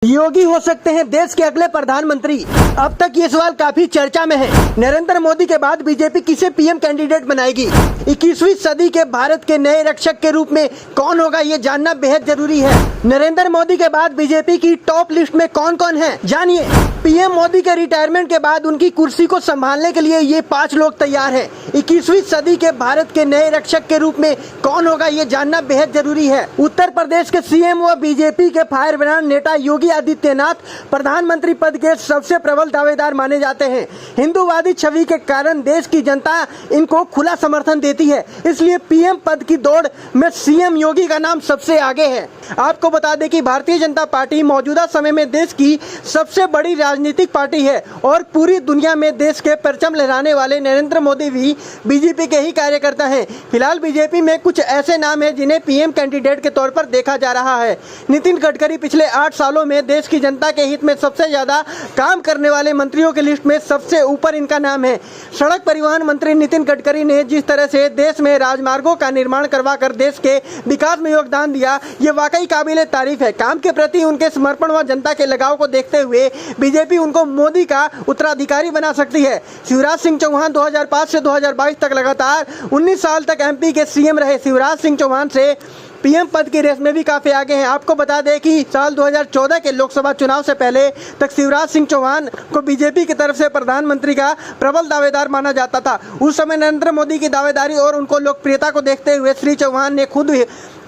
योगी हो सकते हैं देश के अगले प्रधानमंत्री। अब तक ये सवाल काफी चर्चा में है। नरेंद्र मोदी के बाद बीजेपी किसे पीएम कैंडिडेट बनाएगी? 21वीं सदी के भारत के नए रक्षक के रूप में कौन होगा, ये जानना बेहद जरूरी है। नरेंद्र मोदी के बाद बीजेपी की टॉप लिस्ट में कौन कौन है, जानिए। पीएम मोदी के रिटायरमेंट के बाद उनकी कुर्सी को संभालने के लिए ये 5 लोग तैयार हैं। 21वीं सदी के भारत के नए रक्षक के रूप में कौन होगा, ये जानना बेहद जरूरी है। उत्तर प्रदेश के सीएम व बीजेपी के फायर ब्रांड नेता योगी आदित्यनाथ प्रधानमंत्री पद के सबसे प्रबल दावेदार माने जाते हैं। हिंदूवादी छवि के कारण देश की जनता इनको खुला समर्थन देती है, इसलिए पीएम पद की दौड़ में सीएम योगी का नाम सबसे आगे है। आपको बता दें कि भारतीय जनता पार्टी मौजूदा समय में देश की सबसे बड़ी राजनीतिक पार्टी है और पूरी दुनिया में देश के परचम लहराने वाले नरेंद्र मोदी भी बीजेपी के ही कार्यकर्ता हैं। फिलहाल बीजेपी में कुछ ऐसे नाम हैं जिन्हें पीएम कैंडिडेट के तौर पर देखा जा रहा है। नितिन गडकरी पिछले 8 सालों में देश की जनता के हित में सबसे ज्यादा काम करने वाले मंत्रियों की लिस्ट में सबसे ऊपर इनका नाम है। सड़क परिवहन मंत्री नितिन गडकरी ने जिस तरह से देश में राजमार्गों का निर्माण करवाकर देश के विकास में योगदान दिया, ये वाकई काबिले तारीफ है। काम के प्रति उनके समर्पण व जनता के लगाव को देखते हुए बीजेपी उनको मोदी का उत्तराधिकारी बना सकती है। शिवराज सिंह चौहान 2005 से 2022 तक लगातार 19 साल तक एमपी के सीएम रहे। शिवराज सिंह चौहान से पीएम पद की रेस में भी काफी आगे हैं। आपको बता दें कि साल 2014 के लोकसभा चुनाव से पहले तक शिवराज सिंह चौहान को बीजेपी की तरफ से प्रधानमंत्री का प्रबल दावेदार माना जाता था। उस समय नरेंद्र मोदी की दावेदारी और उनको लोकप्रियता को देखते हुए श्री चौहान ने खुद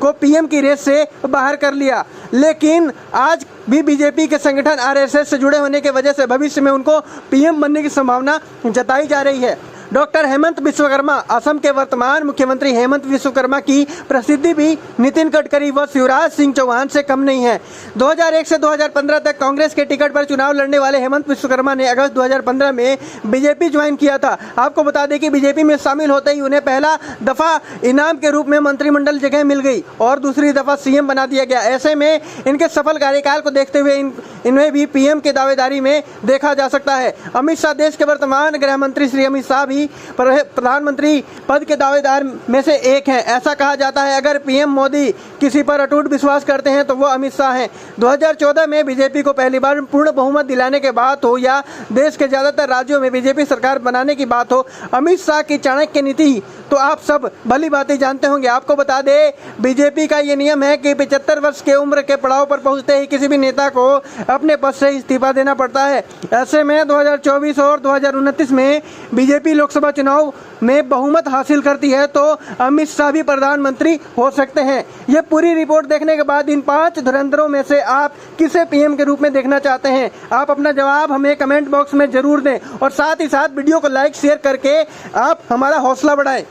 को पीएम की रेस से बाहर कर लिया, लेकिन आज भी बीजेपी के संगठन आरएसएस से जुड़े होने की वजह से भविष्य में उनको पीएम बनने की संभावना जताई जा रही है। डॉक्टर हेमंत विश्वकर्मा, असम के वर्तमान मुख्यमंत्री हेमंत विश्वकर्मा की प्रसिद्धि भी नितिन गडकरी व शिवराज सिंह चौहान से कम नहीं है। 2001 से 2015 तक कांग्रेस के टिकट पर चुनाव लड़ने वाले हेमंत विश्वकर्मा ने अगस्त 2015 में बीजेपी ज्वाइन किया था। आपको बता दें कि बीजेपी में शामिल होते ही उन्हें पहला दफा इनाम के रूप में मंत्रिमंडल जगह मिल गई और दूसरी दफा सीएम बना दिया गया। ऐसे में इनके सफल कार्यकाल को देखते हुए इन्हें भी पीएम के दावेदारी में देखा जा सकता है। अमित शाह, देश के वर्तमान गृह मंत्री श्री अमित शाह भी प्रधानमंत्री पद के दावेदार में से एक हैं। ऐसा कहा जाता है अगर पीएम मोदी किसी पर अटूट विश्वास करते हैं तो वो अमित शाह हैं। 2014 में बीजेपी को पहली बार पूर्ण बहुमत दिलाने के बात हो या देश के ज्यादातर राज्यों में बीजेपी सरकार बनाने की बात हो, अमित शाह की चाणक्य नीति तो आप सब भली बातें जानते होंगे। आपको बता दें बीजेपी का ये नियम है कि 75 वर्ष के उम्र के पड़ाव पर पहुंचते ही किसी भी नेता को अपने पद से इस्तीफा देना पड़ता है। ऐसे में 2024 और 2029 में बीजेपी लोकसभा चुनाव में बहुमत हासिल करती है तो अमित शाह भी प्रधानमंत्री हो सकते हैं। ये पूरी रिपोर्ट देखने के बाद इन 5 धुरंधरों में से आप किसे पीएम के रूप में देखना चाहते हैं? आप अपना जवाब हमें कमेंट बॉक्स में जरूर दें और साथ ही साथ वीडियो को लाइक शेयर करके आप हमारा हौसला बढ़ाएं।